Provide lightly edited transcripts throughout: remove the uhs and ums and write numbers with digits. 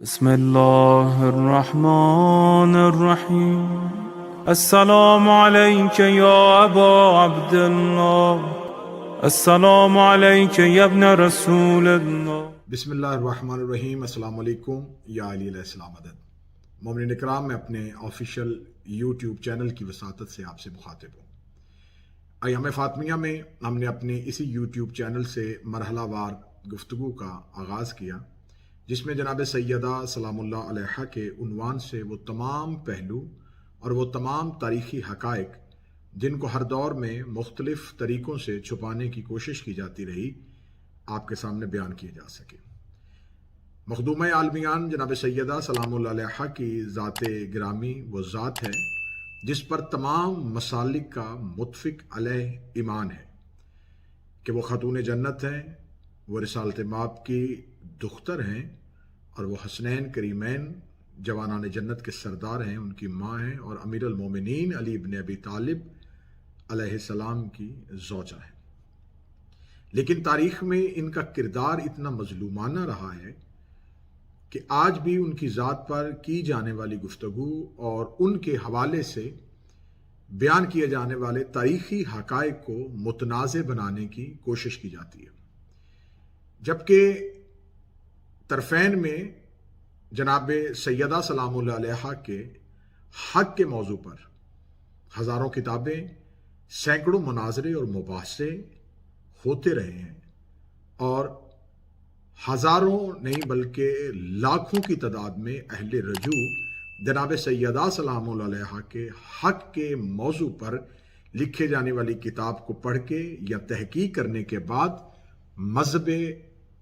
بسم الله الرحمن الرحيم السلام عليك يا أبا عبد الله السلام عليك يا ابن رسول الله. بسم اللہ الرحمن الرحیم. السلام علیکم یا علی علیہ السلام عدد. مومنین اکرام، میں اپنے آفیشیل یوٹیوب چینل کی وساطت سے آپ سے مخاطب ہوں. ایام فاطمیہ میں ہم نے اپنے اسی یوٹیوب چینل سے مرحلہ وار گفتگو کا آغاز کیا، جس میں جناب سیدہ سلام اللہ علیہا کے عنوان سے وہ تمام پہلو اور وہ تمام تاریخی حقائق جن کو ہر دور میں مختلف طریقوں سے چھپانے کی کوشش کی جاتی رہی، آپ کے سامنے بیان کیے جا سکے. مخدومہ عالمیان جناب سیدہ سلام اللہ علیہا کی ذات گرامی وہ ذات ہے جس پر تمام مسالک کا متفق علیہ ایمان ہے کہ وہ خاتون جنت ہیں، وہ رسالت مآب کی دختر ہیں، اور وہ حسنین کریمین جوانان جنت کے سردار ہیں، ان کی ماں ہیں، اور امیر المومنین علی بن ابی طالب علیہ السلام کی زوجہ ہیں. لیکن تاریخ میں ان کا کردار اتنا مظلومانہ رہا ہے کہ آج بھی ان کی ذات پر کی جانے والی گفتگو اور ان کے حوالے سے بیان کیے جانے والے تاریخی حقائق کو متنازع بنانے کی کوشش کی جاتی ہے، جبکہ طرفین میں جناب سیدہ سلام اللہ علیہا کے حق کے موضوع پر ہزاروں کتابیں، سینکڑوں مناظرے اور مباحثے ہوتے رہے ہیں، اور ہزاروں نہیں بلکہ لاکھوں کی تعداد میں اہل رجوع جناب سیدہ سلام اللہ علیہا کے حق کے موضوع پر لکھے جانے والی کتاب کو پڑھ کے یا تحقیق کرنے کے بعد مذہب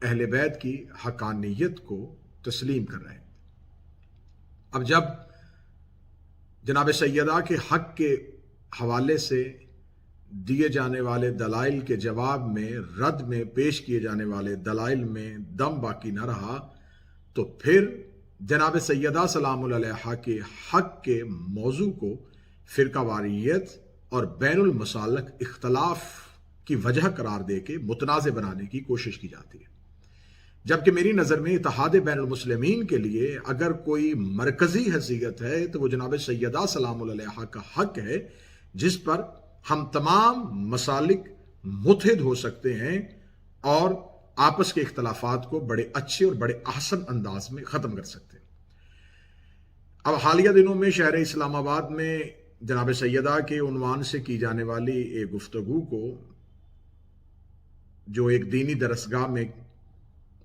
اہل بیت کی حقانیت کو تسلیم کر رہے ہیں. اب جب جناب سیدہ کے حق کے حوالے سے دیے جانے والے دلائل کے جواب میں رد میں پیش کیے جانے والے دلائل میں دم باقی نہ رہا، تو پھر جناب سیدہ سلام اللہ علیہا کے حق کے موضوع کو فرقہ واریت اور بین المسالک اختلاف کی وجہ قرار دے کے متنازع بنانے کی کوشش کی جاتی ہے. جبکہ میری نظر میں اتحاد بین المسلمین کے لیے اگر کوئی مرکزی حیثیت ہے تو وہ جناب سیدہ سلام اللہ علیہا کا حق ہے، جس پر ہم تمام مسالک متحد ہو سکتے ہیں اور آپس کے اختلافات کو بڑے اچھے اور بڑے احسن انداز میں ختم کر سکتے ہیں. اب حالیہ دنوں میں شہر اسلام آباد میں جناب سیدہ کے عنوان سے کی جانے والی ایک گفتگو کو، جو ایک دینی درسگاہ میں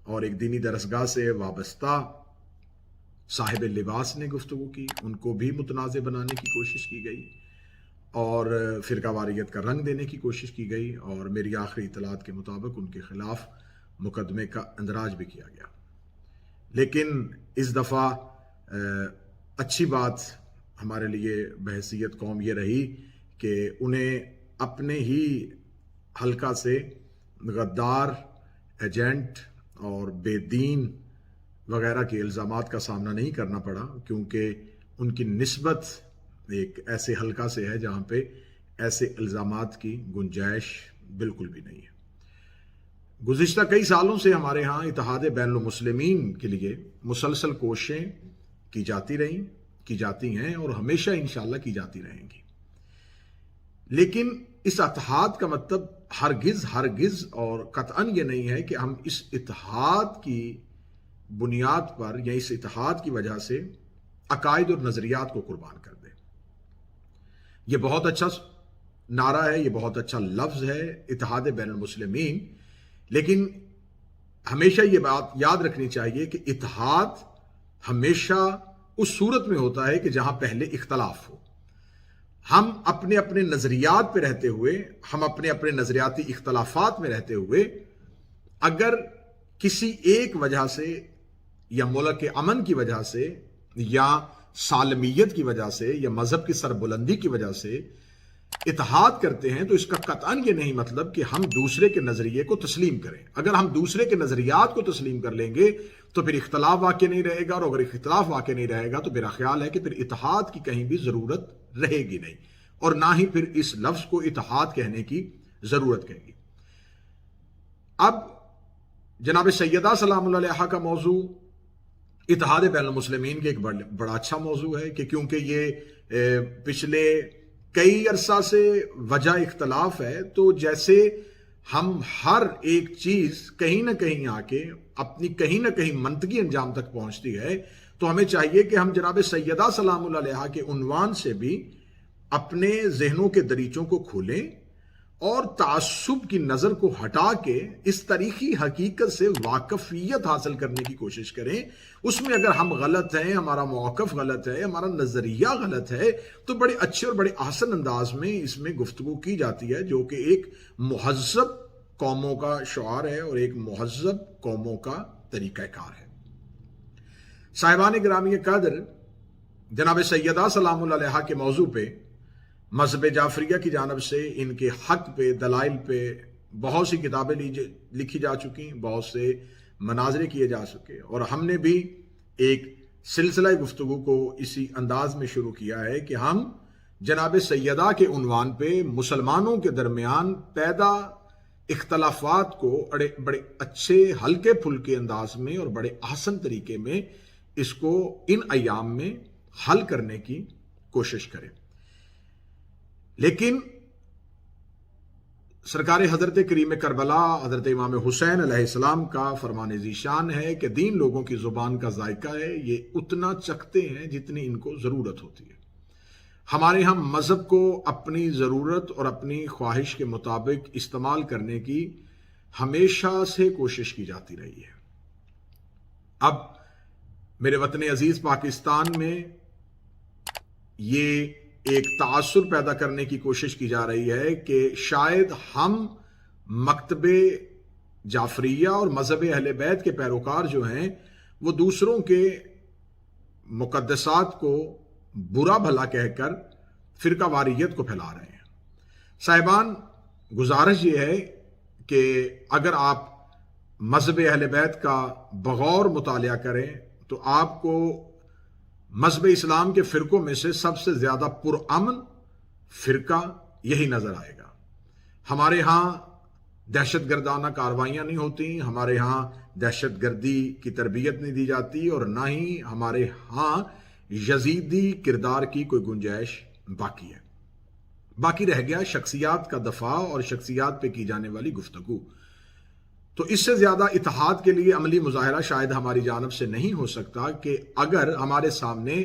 اور ایک دینی درسگاہ سے وابستہ صاحب لباس نے گفتگو کی، ان کو بھی متنازع بنانے کی کوشش کی گئی اور فرقہ واریت کا رنگ دینے کی کوشش کی گئی، اور میری آخری اطلاعات کے مطابق ان کے خلاف مقدمے کا اندراج بھی کیا گیا. لیکن اس دفعہ اچھی بات ہمارے لیے بحیثیت قوم یہ رہی کہ انہیں اپنے ہی حلقہ سے غدار، ایجنٹ اور بے دین وغیرہ کے الزامات کا سامنا نہیں کرنا پڑا، کیونکہ ان کی نسبت ایک ایسے حلقہ سے ہے جہاں پہ ایسے الزامات کی گنجائش بالکل بھی نہیں ہے. گزشتہ کئی سالوں سے ہمارے ہاں اتحاد بین المسلمین کے لیے مسلسل کوششیں کی جاتی رہیں، کی جاتی ہیں، اور ہمیشہ انشاءاللہ کی جاتی رہیں گی. لیکن اس اتحاد کا مطلب ہرگز اور قطعاً یہ نہیں ہے کہ ہم اس اتحاد کی بنیاد پر یا اس اتحاد کی وجہ سے عقائد اور نظریات کو قربان کر دیں. یہ بہت اچھا نعرہ ہے، یہ بہت اچھا لفظ ہے اتحاد بین المسلمین، لیکن ہمیشہ یہ بات یاد رکھنی چاہیے کہ اتحاد ہمیشہ اس صورت میں ہوتا ہے کہ جہاں پہلے اختلاف ہو. ہم اپنے اپنے نظریات پہ رہتے ہوئے، ہم اپنے اپنے نظریاتی اختلافات میں رہتے ہوئے، اگر کسی ایک وجہ سے یا ملک کے امن کی وجہ سے یا سالمیت کی وجہ سے یا مذہب کی سربلندی کی وجہ سے اتحاد کرتے ہیں، تو اس کا قطعاً یہ نہیں مطلب کہ ہم دوسرے کے نظریے کو تسلیم کریں. اگر ہم دوسرے کے نظریات کو تسلیم کر لیں گے تو پھر اختلاف واقع نہیں رہے گا، اور اگر اختلاف واقع نہیں رہے گا تو میرا خیال ہے کہ پھر اتحاد کی کہیں بھی ضرورت رہے گی نہیں، اور نہ ہی پھر اس لفظ کو اتحاد کہنے کی ضرورت کہے گی. اب جناب سیدہ سلام اللہ علیہا کا موضوع اتحاد بین المسلمین کے ایک بڑا اچھا موضوع ہے کہ کیونکہ یہ پچھلے کئی عرصہ سے وجہ اختلاف ہے، تو جیسے ہم ہر ایک چیز کہیں نہ کہیں آ کے اپنی کہیں نہ کہیں منطقی انجام تک پہنچتی ہے، تو ہمیں چاہیے کہ ہم جناب سیدہ سلام اللہ علیہا کے عنوان سے بھی اپنے ذہنوں کے دریچوں کو کھولیں اور تعصب کی نظر کو ہٹا کے اس تاریخی حقیقت سے واقفیت حاصل کرنے کی کوشش کریں۔ اس میں اگر ہم غلط ہیں، ہمارا موقف غلط ہے، ہمارا نظریہ غلط ہے، تو بڑے اچھے اور بڑے احسن انداز میں اس میں گفتگو کی جاتی ہے، جو کہ ایک مہذب قوموں کا شعار ہے اور ایک مہذب قوموں کا طریقہ کار ہے۔ صاحبان گرامی قدر، جناب سیدہ سلام اللہ علیہا کے موضوع پہ مذہب جعفریہ کی جانب سے ان کے حق پہ، دلائل پہ بہت سی کتابیں لکھی جا چکی، بہت سے مناظرے کیے جا چکے، اور ہم نے بھی ایک سلسلہ گفتگو کو اسی انداز میں شروع کیا ہے کہ ہم جناب سیدہ کے عنوان پہ مسلمانوں کے درمیان پیدا اختلافات کو بڑے اچھے ہلکے پھلکے انداز میں اور بڑے احسن طریقے میں اس کو ان ایام میں حل کرنے کی کوشش کریں۔ لیکن سرکار حضرت کریم کربلا حضرت امام حسین علیہ السلام کا فرمان ذیشان ہے کہ دین لوگوں کی زبان کا ذائقہ ہے، یہ اتنا چکھتے ہیں جتنی ان کو ضرورت ہوتی ہے۔ ہمارے ہاں مذہب کو اپنی ضرورت اور اپنی خواہش کے مطابق استعمال کرنے کی ہمیشہ سے کوشش کی جاتی رہی ہے۔ اب میرے وطن عزیز پاکستان میں یہ ایک تعصب پیدا کرنے کی کوشش کی جا رہی ہے کہ شاید ہم مکتب جعفریہ اور مذہب اہل بیت کے پیروکار جو ہیں وہ دوسروں کے مقدسات کو برا بھلا کہہ کر فرقہ واریت کو پھیلا رہے ہیں۔ صاحبان، گزارش یہ ہے کہ اگر آپ مذہب اہل بیت کا بغور مطالعہ کریں تو آپ کو مذہب اسلام کے فرقوں میں سے سب سے زیادہ پرامن فرقہ یہی نظر آئے گا۔ ہمارے ہاں دہشت گردانہ کارروائیاں نہیں ہوتی، ہمارے ہاں دہشت گردی کی تربیت نہیں دی جاتی، اور نہ ہی ہمارے ہاں یزیدی کردار کی کوئی گنجائش باقی ہے۔ باقی رہ گیا شخصیات کا دفاع اور شخصیات پہ کی جانے والی گفتگو۔ تو اس سے زیادہ اتحاد کے لیے عملی مظاہرہ شاید ہماری جانب سے نہیں ہو سکتا کہ اگر ہمارے سامنے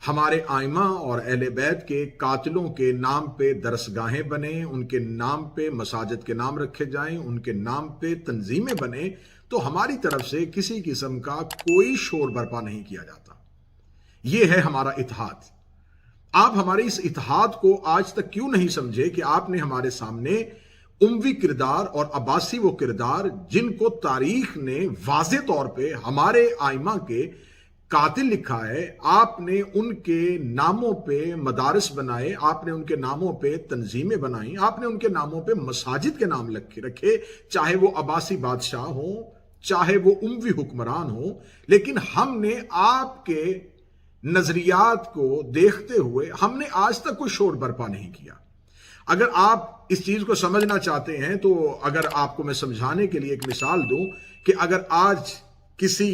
ہمارے ائمہ اور اہل بیت کے قاتلوں کے نام پہ درسگاہیں بنیں، ان کے نام پہ مساجد کے نام رکھے جائیں، ان کے نام پہ تنظیمیں بنیں، تو ہماری طرف سے کسی قسم کا کوئی شور برپا نہیں کیا جاتا۔ یہ ہے ہمارا اتحاد۔ آپ ہمارے اس اتحاد کو آج تک کیوں نہیں سمجھے کہ آپ نے ہمارے سامنے اموی کردار اور عباسی وہ کردار جن کو تاریخ نے واضح طور پہ ہمارے ائمہ کے قاتل لکھا ہے، آپ نے ان کے ناموں پہ مدارس بنائے، آپ نے ان کے ناموں پہ تنظیمیں بنائیں، آپ نے ان کے ناموں پہ مساجد کے نام رکھے، چاہے وہ عباسی بادشاہ ہوں، چاہے وہ اموی حکمران ہوں، لیکن ہم نے آپ کے نظریات کو دیکھتے ہوئے ہم نے آج تک کوئی شور برپا نہیں کیا۔ اگر آپ اس چیز کو سمجھنا چاہتے ہیں تو اگر آپ کو میں سمجھانے کے لیے ایک مثال دوں کہ اگر آج کسی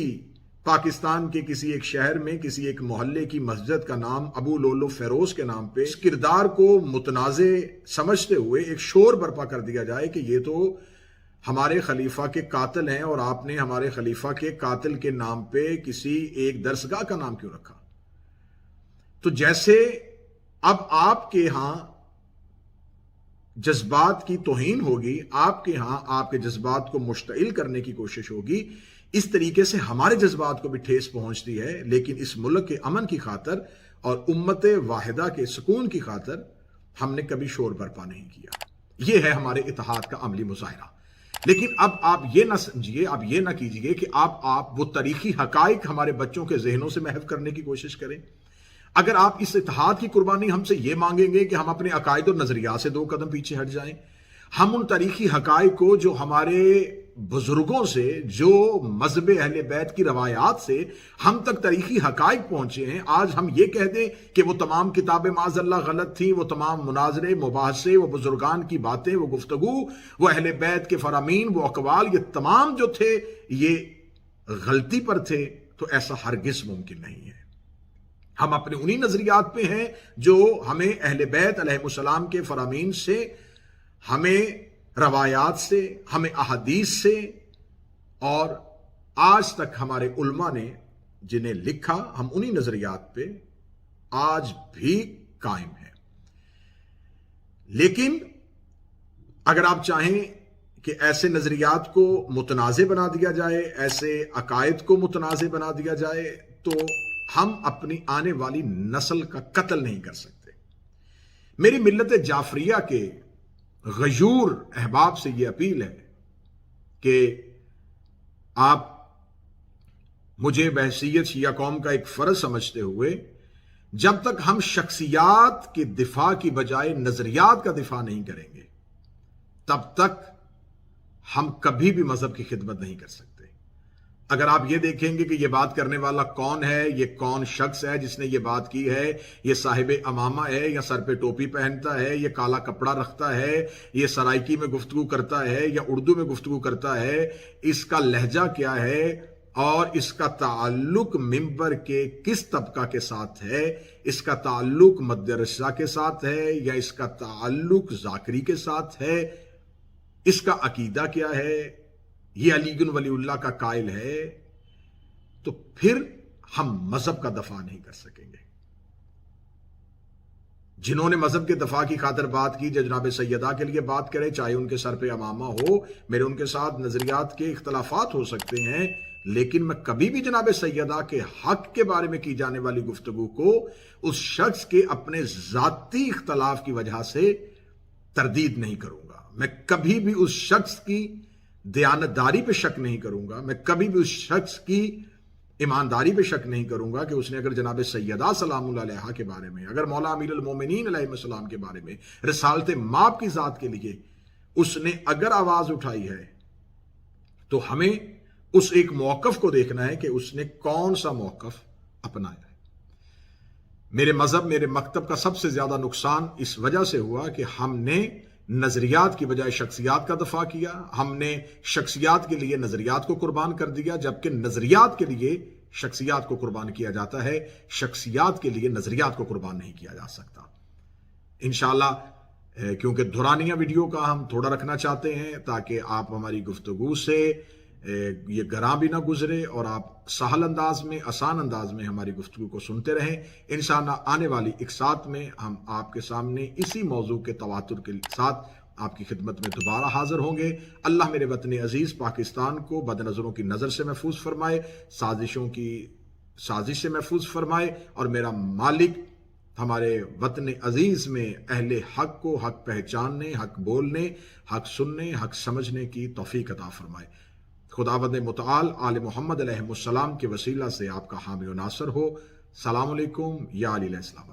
پاکستان کے کسی ایک شہر میں کسی ایک محلے کی مسجد کا نام ابو لولو فیروز کے نام پہ اس کردار کو متنازع سمجھتے ہوئے ایک شور برپا کر دیا جائے کہ یہ تو ہمارے خلیفہ کے قاتل ہیں اور آپ نے ہمارے خلیفہ کے قاتل کے نام پہ کسی ایک درسگاہ کا نام کیوں رکھا، تو جیسے اب آپ کے ہاں جذبات کی توہین ہوگی، آپ کے ہاں آپ کے جذبات کو مشتعل کرنے کی کوشش ہوگی، اس طریقے سے ہمارے جذبات کو بھی ٹھیس پہنچتی ہے، لیکن اس ملک کے امن کی خاطر اور امت واحدہ کے سکون کی خاطر ہم نے کبھی شور برپا نہیں کیا۔ یہ ہے ہمارے اتحاد کا عملی مظاہرہ۔ لیکن اب آپ یہ نہ سمجھیے، آپ یہ نہ کیجیے کہ آپ وہ تاریخی حقائق ہمارے بچوں کے ذہنوں سے محو کرنے کی کوشش کریں۔ اگر آپ اس اتحاد کی قربانی ہم سے یہ مانگیں گے کہ ہم اپنے عقائد اور نظریات سے 2 قدم پیچھے ہٹ جائیں، ہم ان تاریخی حقائق کو جو ہمارے بزرگوں سے، جو مذہب اہل بیت کی روایات سے ہم تک تاریخی حقائق پہنچے ہیں، آج ہم یہ کہہ دیں کہ وہ تمام کتابیں معاذ اللہ غلط تھیں، وہ تمام مناظرے، مباحثے، وہ بزرگان کی باتیں، وہ گفتگو، وہ اہل بیت کے فرامین، وہ اقوال، یہ تمام جو تھے یہ غلطی پر تھے، تو ایسا ہرگز ممکن نہیں ہے۔ ہم اپنے انہی نظریات پہ ہیں جو ہمیں اہل بیت علیہ السلام کے فرامین سے، ہمیں روایات سے، ہمیں احادیث سے، اور آج تک ہمارے علماء نے جنہیں لکھا، ہم انہی نظریات پہ آج بھی قائم ہیں۔ لیکن اگر آپ چاہیں کہ ایسے نظریات کو متنازع بنا دیا جائے، ایسے عقائد کو متنازع بنا دیا جائے، تو ہم اپنی آنے والی نسل کا قتل نہیں کر سکتے۔ میری ملت جعفریہ کے غیور احباب سے یہ اپیل ہے کہ آپ مجھے بحیثیت شیعہ قوم کا ایک فرض سمجھتے ہوئے، جب تک ہم شخصیات کے دفاع کی بجائے نظریات کا دفاع نہیں کریں گے، تب تک ہم کبھی بھی مذہب کی خدمت نہیں کر سکتے۔ اگر آپ یہ دیکھیں گے کہ یہ بات کرنے والا کون ہے، یہ کون شخص ہے جس نے یہ بات کی ہے، یہ صاحب امامہ ہے یا سر پہ ٹوپی پہنتا ہے، یہ کالا کپڑا رکھتا ہے، یہ سرائکی میں گفتگو کرتا ہے یا اردو میں گفتگو کرتا ہے، اس کا لہجہ کیا ہے، اور اس کا تعلق منبر کے کس طبقہ کے ساتھ ہے، اس کا تعلق مدرسہ کے ساتھ ہے یا اس کا تعلق ذاکری کے ساتھ ہے، اس کا عقیدہ کیا ہے، یہ علی بن ولی اللہ کا قائل ہے، تو پھر ہم مذہب کا دفاع نہیں کر سکیں گے۔ جنہوں نے مذہب کے دفاع کی خاطر بات کی، جناب سیدہ کے لیے بات کرے، چاہے ان کے سر پہ امامہ ہو، میرے ان کے ساتھ نظریات کے اختلافات ہو سکتے ہیں، لیکن میں کبھی بھی جناب سیدہ کے حق کے بارے میں کی جانے والی گفتگو کو اس شخص کے اپنے ذاتی اختلاف کی وجہ سے تردید نہیں کروں گا۔ میں کبھی بھی اس شخص کی دیانتداری پہ شک نہیں کروں گا، میں کبھی بھی اس شخص کی ایمانداری پہ شک نہیں کروں گا کہ اس نے اگر جناب سیدہ سلام اللہ علیہا کے بارے میں، اگر مولا امیر المومنین علیہ السلام کے بارے میں، رسالت مآب کی ذات کے لیے اس نے اگر آواز اٹھائی ہے، تو ہمیں اس ایک موقف کو دیکھنا ہے کہ اس نے کون سا موقف اپنایا ہے۔ میرے مذہب، میرے مکتب کا سب سے زیادہ نقصان اس وجہ سے ہوا کہ ہم نے نظریات کی بجائے شخصیات کا دفاع کیا، ہم نے شخصیات کے لیے نظریات کو قربان کر دیا، جبکہ نظریات کے لیے شخصیات کو قربان کیا جاتا ہے، شخصیات کے لیے نظریات کو قربان نہیں کیا جا سکتا۔ انشاءاللہ کیونکہ دھرانیہ ویڈیو کا ہم تھوڑا رکھنا چاہتے ہیں تاکہ آپ ہماری گفتگو سے یہ گراں بھی نہ گزرے اور آپ سہل انداز میں، آسان انداز میں ہماری گفتگو کو سنتے رہیں۔ انشاءاللہ آنے والی ایک ساتھ میں ہم آپ کے سامنے اسی موضوع کے تواتر کے ساتھ آپ کی خدمت میں دوبارہ حاضر ہوں گے۔ اللہ میرے وطن عزیز پاکستان کو بد نظروں کی نظر سے محفوظ فرمائے، سازشوں کی سازش سے محفوظ فرمائے، اور میرا مالک ہمارے وطن عزیز میں اہل حق کو حق پہچاننے، حق بولنے، حق سننے، حق سمجھنے کی توفیق عطا فرمائے۔ خداوند متعال آل محمد علیہ السلام کے وسیلہ سے آپ کا حامی و ناصر ہو۔ السلام علیکم یا علی علیہ السلام۔